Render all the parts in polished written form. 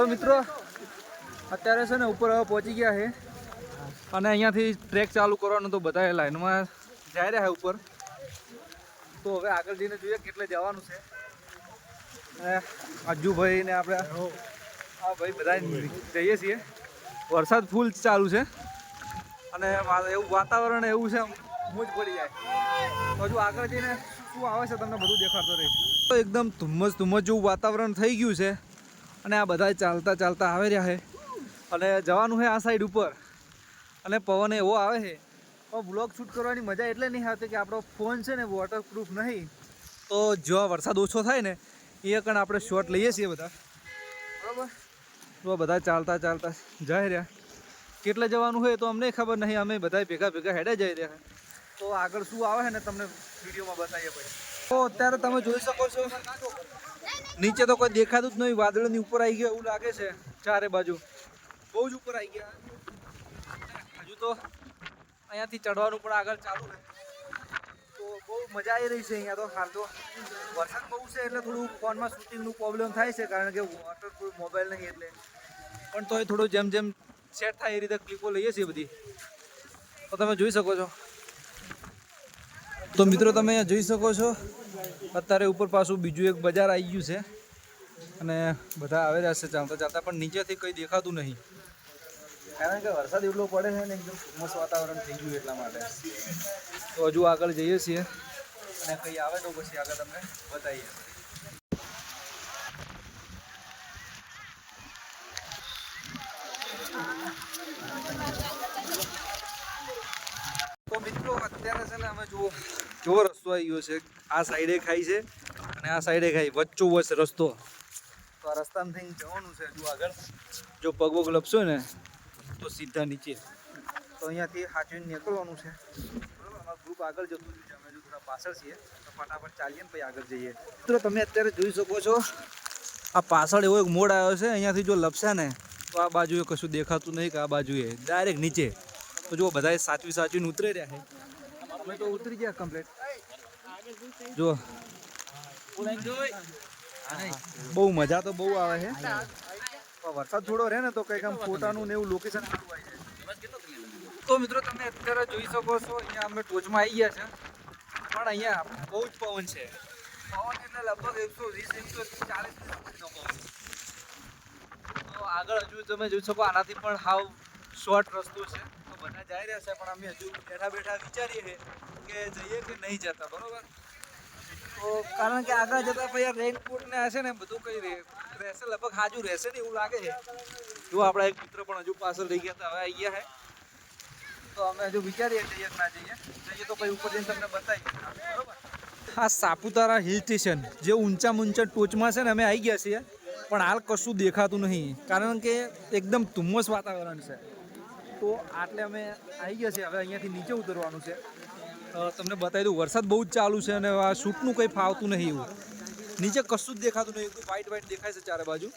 તો મિત્રો અત્યારે છે ને ઉપર પહોંચી ગયા છે અને અહીંયાથી ટ્રેક ચાલુ કરવાનું તો બધા લાઈનમાં જઈ રહ્યા છે ઉપર. તો હવે આગળ જઈને જોઈએ કેટલે જવાનું છે. અજ્જુભાઈ ને આપણે હા ભાઈ બધા જઈએ છીએ. વરસાદ ફૂલ ચાલુ છે અને એવું વાતાવરણ એવું છે મોજ પડી જાય. તો હજુ આગળ જઈને શું આવે છે તમને બધું દેખાડતો રહીશ. તો એકદમ ધુમ્મસ જેવું વાતાવરણ થઈ ગયું છે અને આ બધા ચાલતા ચાલતા આવી રહ્યા છે અને જવાનું છે આ સાઈડ ઉપર. અને પવન એવો આવે છે પણ બ્લોગ શૂટ કરવાની મજા એટલે નહીં આવતી કે આપણો ફોન છે ને વોટરપ્રૂફ નહીં. તો જો વરસાદ ઓછો થાય ને એ કણ આપણે શોટ લઈએ છીએ બધા બરાબર. તો બધા ચાલતા ચાલતા જઈ રહ્યા. કેટલે જવાનું હોય તો અમને ખબર નહીં, અમે બધા ભેગા હેડે જઈ રહ્યા. તો આગળ શું આવે છે ને તમને વિડીયોમાં બતાવીએ પછી. તો અત્યારે તમે જોઈ શકો છો નીચે તો કોઈ દેખાતું જ નહીં. વાદળની ઉપર આવી ગયા એવું લાગે છે ચારે બાજુ, બહુ જ ઉપર આવી ગયા. હજુ તો અહીંયાથી ચડવાનું પણ આગળ ચાલુ છે. તો બહુ મજા આવી રહી છે અહીંયા. તો હાલ તો વરસાદ બહુ છે એટલે થોડું ફોનમાં શૂટિંગનું પ્રોબ્લેમ થાય છે કારણ કે વોટરપ્રૂફ મોબાઈલ નહીં એટલે. પણ તોય થોડું જેમ સેટ થાય એ રીતે ક્લિપો લઈએ છીએ બધી. તો તમે જોઈ શકો છો. તો મિત્રો તમે અહીંયા જોઈ શકો છો અત્યારે ઉપર પાછું બીજું એક બજાર આવી ગયું છે અને બધા આવે રહ્યા છે ચાલતા ચાલતા, પણ નીચેથી કંઈ દેખાતું નહીં કારણ કે વરસાદ એટલો પડે છે ને એકદમ મસ્ત વાતાવરણ થઈ ગયું એટલા માટે. તો હજુ આગળ જઈએ છીએ અને કંઈ આવે તો પછી આગળ તમને બતાવીએ. તો મિત્રો અત્યારે છે ને અમે જો રસ્તો આવી ગયો છે. આ સાઈડે ખાઈ છે અને આ સાઈડે ખાઈ, વચ્ચોવચ્ચ રસ્તો. તો આ રસ્તામાં થઈને જવાનું છે હજુ આગળ. જો પગ લપસો ને તો સીધા નીચે. તો અહીંયાથી હાચવીને નીકળવાનું છે બરાબર. અમારું ગ્રુપ આગળ જતું રહ્યું છે, અમે જો થોડા પાછળ છીએ. તો ફટાફટ ચાલીએ ને પછી આગળ જઈએ. મિત્રો તમે અત્યારે જોઈ શકો છો આ પાછળ એવો એક મોડ આવ્યો છે. અહીંયાથી જો લપસ્યા ને તો આ બાજુએ કશું દેખાતું નહીં કે આ બાજુએ ડાયરેક્ટ નીચે. તો જો બધા સાચવીને ઉતરી રહ્યા છે. અમે તો ઉતરી ગયા કમ્પ્લીટ. જો બહુ મજા તો બહુ આવે છે. વરસાદ થોડો રહે ને તો કંઈક આમ ફોટાનું ને એવું લોકેશન સારું આવી જાય. તો મિત્રો તમે અત્યારે જોઈ શકો છો અહીંયા અમે ટોચમાં આવી ગયા છે પણ અહીંયા બહુ જ પવન છે. પવન એટલે લગભગ 120-140 નો પવન. તો આગળ હજુ તમે જોઈ શકો આનાથી પણ હાવ શોર્ટ રસ્તો છે. તો બધા જઈ રહ્યા છે પણ અમે હજુ બેઠા વિચારીએ કે જઈએ કે નહીં જતા બરોબર. તો કારણ કે આગળ જતા પછી રેનકોટ ને હશે ને બધું કઈ રહેશે લગભગ હાજુ રહેશે ને એવું લાગે છે. જો આપણા એક મિત્ર પણ હજુ પાછળ રહી ગયા હતા, હવે આવી ગયા છે. તો અમે હજુ વિચારીએ જઈએ ના જઈએ તો પછી ઉપર જઈને તમને બતાવીએ બરોબર. આ સાપુતારા હિલ સ્ટેશન જે ઊંચા ટોચમાં છે ને અમે આવી ગયા છીએ પણ હાલ કશું દેખાતું નહીં કારણ કે એકદમ ધુમ્મસ વાતાવરણ છે. તો આટલે અમે આવી ગયા છીએ. હવે અહીંયાથી નીચે ઉતરવાનું છે. તમને બતાવી દઉં વરસાદ બહુ જ ચાલુ છે અને આ શૂટનું કંઈ ફાવતું નહીં એવું. નીચે કશું જ દેખાતું નહીં, એકદમ વ્હાઈટ દેખાય છે ચારે બાજુ.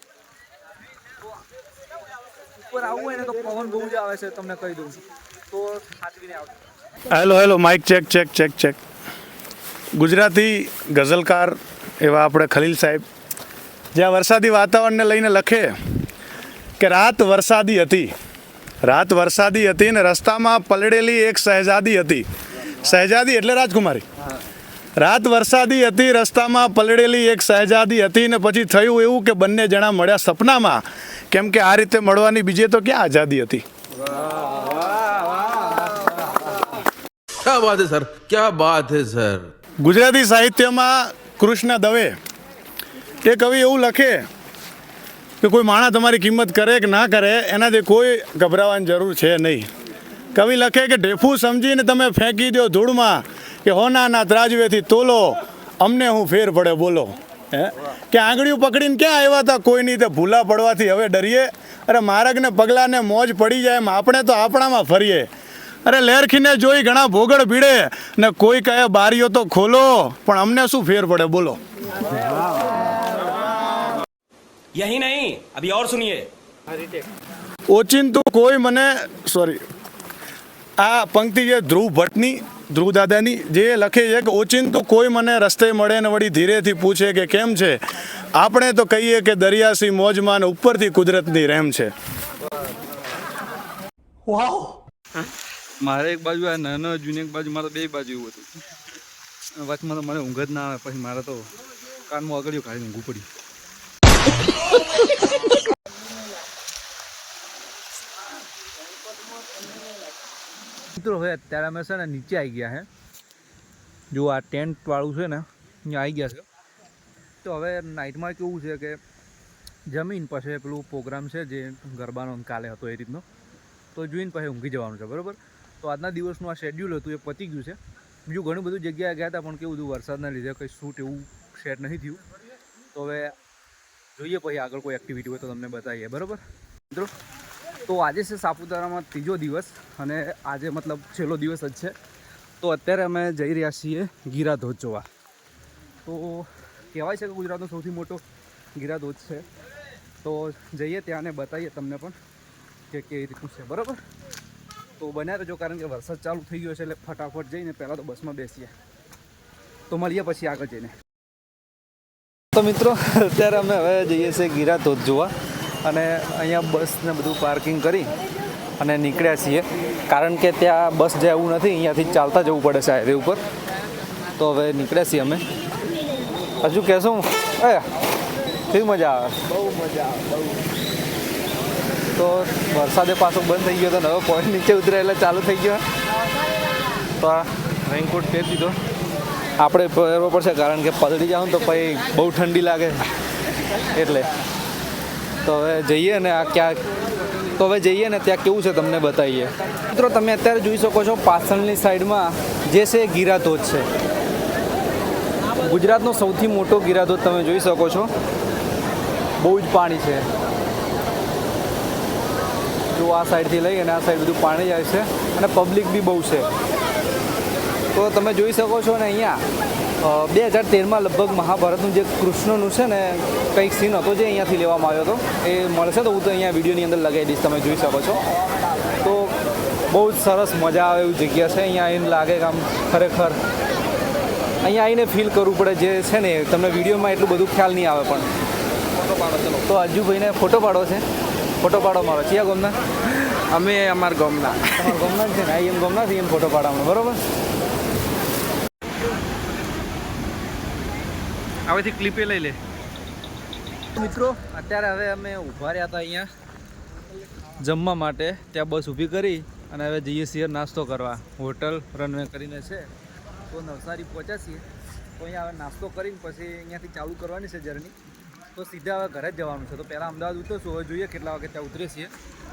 તો ઉપર આવવું હોય ને તો પવન બહુ જ આવે છે તમને કહી દઉં. તો સાચવીને આવજો. Hello mike check. ગુજરાતી ગઝલકાર એવા આપણે ખલીલ સાહેબ જે આ વરસાદી વાતાવરણને લઈને લખે કે રાત વરસાદી હતી ને રસ્તામાં પલળેલી એક શહેજાદી હતી. શહેજાદી એટલે રાજકુમારી. રાત વરસાદી હતી, રસ્તામાં પલળેલી એક શહેજાદી હતી ને પછી થયું એવું કે બંને જણા મળ્યા સપનામાં, કેમ કે આ રીતે મળવાની બીજે તો ક્યાં આઝાદી હતી. क्या बात है सर. ગુજરાતી સાહિત્યમાં કૃષ્ણ દવે એ કવિ એવું લખે કે કોઈ માણસ તમારી કિંમત કરે કે ના કરે એનાથી કોઈ ગભરાવાની જરૂર છે નહીં. કવિ લખે કે ઢેફું સમજીને તમે ફેંકી દો ધૂળમાં કે હોનાના ત્રાજવેથી તોલો અમને હું ફેર પડે બોલો. કે આંગળીઓ પકડીને ક્યાં આવ્યા હતા કોઈ નહીં, તે ભૂલા પડવાથી હવે ડરીએ. અરે માર્ગને પગલાને મોજ પડી જાય એમ આપણે તો આપણામાં ફરીએ. અરે લેરખીને જોઈ ઘણા ભોગળ ભીડે ને કોઈ કહે બારીઓ તો ખોલો પણ અમને શું ફેર પડે બોલો. यही नहीं अभी और सुनिए. ઓચિંતું કોઈ મને આ પંક્તિ છે ધ્રુવ ભટ્ટની ધ્રુવ દાદાની, જે લખે છે કે ઓચિંતો કોઈ મને રસ્તે મળે ને વળી ધીરેથી પૂછે કે કેમ છે, આપણે તો કહીએ કે દરિયાસી મોજમાં ને ઉપરથી કુદરતની રહેમ છે. મારે એક બાજુ આ નાનો જૂની એક બાજુ, મારે બે બાજુ એવું હતું. વચમાં તો મને ઊંઘ જ ના આવે, પછી મારે તો કાનમાં અગળ્યું કાઢીને ઊંઘું પડ્યું. મિત્રો હવે અત્યારે અમે છે ને નીચે આવી ગયા છે. જો આ ટેન્ટ વાળું છે ને અહીંયા આવી ગયા છે. તો હવે નાઇટમાં કેવું છે કે જમીન પછી પેલું પ્રોગ્રામ છે જે ગરબાનો કાલે હતો એ રીતનો, તો જોઈને પછી ઊંઘી જવાનું છે, બરાબર. તો આજના દિવસનું આ શેડ્યુલ હતું એ પતી ગયું છે. બીજું ઘણું બધું જગ્યાએ ગયા હતા, પણ કેવું હતું વરસાદના લીધે કંઈ શૂટ એવું સેટ નહીં થયું. તો હવે જોઈએ પછી આગળ કોઈ એક્ટિવિટી હોય તો તમને બતાવીએ, બરાબર મિત્રો. તો આજે છે સાપુતારામાં ત્રીજો દિવસ અને આજે મતલબ છેલ્લો દિવસ જ છે. તો અત્યારે અમે જઈ રહ્યા છીએ ગિરાધોધ જોવા. તો કહેવાય છે કે ગુજરાતનો સૌથી મોટો ગિરાધોધ છે. તો જઈએ ત્યાં ને બતાવીએ તમને પણ કે કેવી રીતનું છે, બરાબર. તો બન્યા રહેજો, કારણ કે વરસાદ ચાલુ થઈ ગયો છે એટલે ફટાફટ જઈને પહેલાં તો બસમાં બેસીએ. તો મળીએ પછી આગળ જઈને. તો મિત્રો અત્યારે અમે હવે જઈએ છીએ ગિરાધોધ જોવા અને અહીંયા બસને બધું પાર્કિંગ કરી અને નીકળ્યા છીએ, કારણ કે ત્યાં બસ જાય એવું નથી, અહીંયાથી ચાલતા જવું પડે છે હાઈવે ઉપર. તો હવે નીકળ્યા છીએ અમે. હજુ કહેશું કેવી મજા આવે? બહુ મજા આવે, બહુ. તો વરસાદે પાછો બંધ થઈ ગયો તો હવે પોઈન્ટ નીચે ઉતરે એટલે ચાલુ થઈ ગયો. તો આ રેઇનકોટ પહેરી દીધો આપણે પહેરવો પડશે, કારણ કે પલળી જાઉં તો પછી બહુ ઠંડી લાગે એટલે. તો હવે જઈએ ને આ ક્યાં, તો હવે જઈએ ને ત્યાં કેવું છે તમને બતાવીએ. મિત્રો તમે અત્યારે જોઈ શકો છો પાછળની સાઈડમાં જે છે ગિરાધોધ છે. ગુજરાતનો સૌથી મોટો ગિરાધોધ તમે જોઈ શકો છો. બહુ જ પાણી છે. જો આ સાઈડથી લઈ અને આ સાઈડ બધું પાણી જાય છે અને પબ્લિક બી બહુ છે. તો તમે જોઈ શકો છો ને અહીંયા 2013માં લગભગ મહાભારતનું જે કૃષ્ણનું છે ને કંઈક સીન હતો જે અહીંયાથી લેવામાં આવ્યો હતો, એ મળશે તો હું તો અહીંયા વિડીયોની અંદર લગાવી દઈશ, તમે જોઈ શકો છો. તો બહુ જ સરસ મજા આવે એવી જગ્યા છે. અહીંયા આવીને લાગે કે આમ ખરેખર અહીંયા આવીને ફીલ કરવું પડે જે છે ને, તમને વિડીયોમાં એટલું બધું ખ્યાલ નહીં આવે. પણ ફોટો પાડો, ચલો. તો અજ્જુભાઈને ફોટો પાડો છે. ફોટો પાડો મારો. ચિયા ગમના? અમે અમારા ગામના. તમારા ગમના છે ને? એમ ગમના છે, એમ ફોટો પાડવાનો, બરાબર. હવેથી ક્લિપે લઈ લે. મિત્રો અત્યારે હવે અમે ઊભા રહ્યા હતા અહીંયા જમવા માટે. ત્યાં બસ ઊભી કરી અને હવે જઈએ છીએ નાસ્તો કરવા. હોટલ રનવે કરીને છે, તો નવસારી પહોંચ્યા છીએ. તો અહીંયા હવે નાસ્તો કરીને પછી અહીંયાથી ચાલુ કરવાની છે જર્ની. તો સીધા હવે ઘરે જ જવાનું છે. તો પહેલાં અમદાવાદ ઉતરશું, હવે જોઈએ કેટલા વાગે ત્યાં ઉતરીએ છીએ,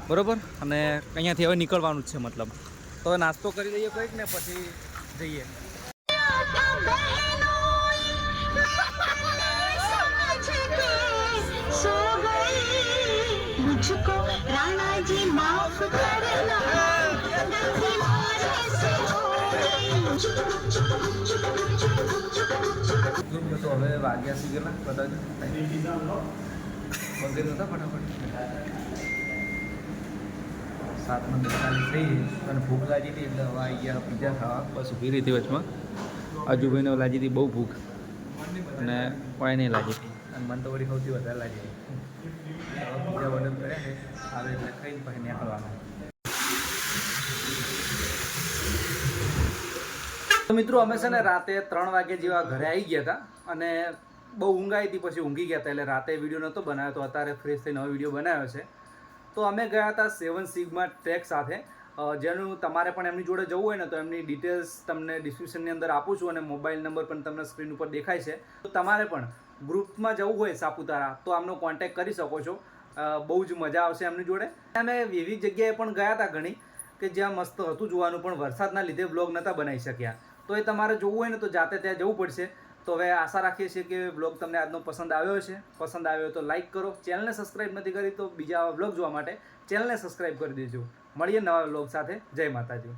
બરાબર. અને અહીંયાથી હવે નીકળવાનું જ છે મતલબ. તો હવે નાસ્તો કરી લઈએ કંઈક ને પછી જઈએ. मुझको राणा जी माफ करना, તો હવે વાગ્યા સી ગયેલા કદાચ વગેરે હતા ફટાફટ 7:42 થઈ અને ભૂખ લાગી હતી એટલે હવે આવી ગયા પીઝા ખાવા. બસ ઊભી રહી હતી વચમાં. અજુભાઈને લાગી હતી બહુ ભૂખ અને કોઈ નહીં લાગી હતી, અને મને તો વળી સૌથી વધારે લાગી હતી. પીઝા ઓર્ડર કર્યા છે, આવે એટલે ખાઈને પછી નીકળવાના. તો મિત્રો અમે છે ને રાતે 3 વાગે જેવા ઘરે આવી ગયા હતા અને બહુ ઊંઘ આવી હતી, પછી ઊંઘી ગયા હતા એટલે રાતે વિડીયો નહોતો બનાવ્યો. તો અત્યારે ફ્રેશ થઈને નવો વિડીયો બનાવ્યો છે. તો અમે ગયા હતા 7 સિગ્મા ટ્રેક સાથે, જેનું તમારે પણ એમની જોડે જવું હોય ને તો એમની ડિટેલ્સ તમને ડિસ્ક્રિપ્શનની અંદર આપું છું અને મોબાઈલ નંબર પણ તમને સ્ક્રીન ઉપર દેખાય છે. તો તમારે પણ ગ્રુપમાં જવું હોય સાપુતારા તો આમનો કોન્ટેક્ટ કરી શકો છો. બહુ જ મજા આવશે એમની જોડે. અમે એવી જગ્યાએ પણ ગયા હતા ઘણી કે જ્યાં મસ્ત હતું જોવાનું, પણ વરસાદના લીધે બ્લોગ નહોતા બનાવી શક્યા. તો એ તમારે જોવું હોય ને તો જાતે ત્યાં જવું પડશે. તો હવે આશા રાખીએ છીએ કે બ્લોગ તમને આજનો પસંદ આવ્યો છે. પસંદ આવ્યો તો લાઇક કરો. ચેનલને સબસ્ક્રાઈબ નથી કરી તો બીજા આવા બ્લોગ જોવા માટે ચેનલને સબસ્ક્રાઈબ કરી દેજો. મળીએ નવા બ્લોગ સાથે. જય માતાજી.